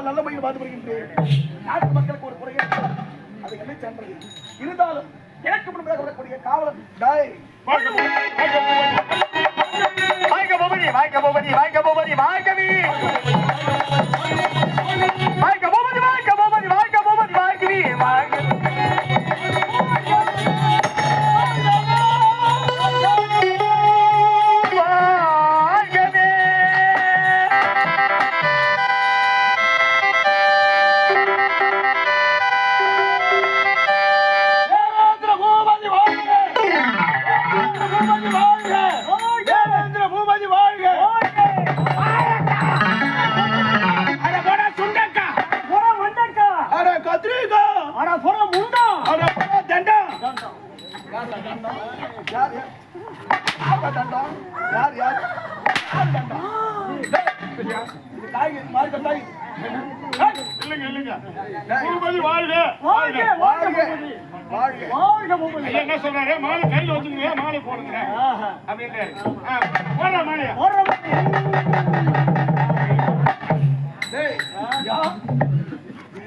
நல்ல முறையில் பார்த்து வருகின்றேன். நாட்டு மக்களுக்கு ஒரு குறையே அது என்ன சென்றது இருந்தாலும் எனக்கு முன்பதாக வரக்கூடிய காவலன் டாய் வாங்க போபதி வாங்க போபதி வாங்க போபதி வாங்கவி வாங்க போபதி வாங்க போபதி வாங்க போபதி வாங்கவி வாங்க என்ன சொல்றாரு மாலை கையில வச்சுங்க மாலை போடுங்க அப்படின்னு போடுற மாலையா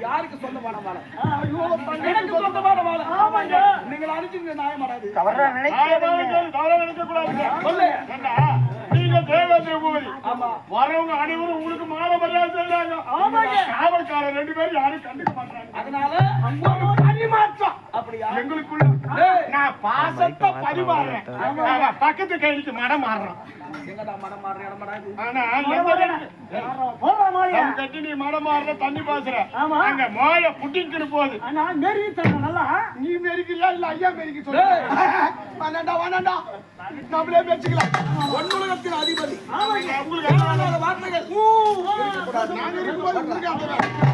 யாருக்கு சொந்தமான மாலை எனக்கு சொந்தமான மாலை ஆமாங்க நீங்கள் அடிச்சுங்க நியாயமாடாது தவறா நினைக்க கூடாது நீங்க தேவேந்திர பூபதி வரவங்க அனைவரும் உங்களுக்கு மாலை மரியாதை சொல்றாங்க காவல்காரர் 2 பேரும் யாரும் கண்டுக்க மாட்டாங்க அதனால ஒரு பரிமாற்றம் அப்படியா எங்களுக்குள்ள நான் பாசத்தை பரிமாறேன் பக்கத்து கைக்கு மடம் மாறுறோம் எங்கடா மடம் மாறுற இடம் மாறாது ஆனா கட்டி நீ மடம் மாறுற தண்ணி பாசுற அங்க மோய புட்டிங்கிட்டு போகுது நல்லா நீ மெரிக்கிறியா இல்ல ஐயா மெரிக்க சொல்லு வேண்டாண்டா நம்மளே பேசிக்கலாம் ஒன்னுலகத்தின் அதிபதி உங்களுக்கு வார்த்தைகள் நான் இருக்கும்போது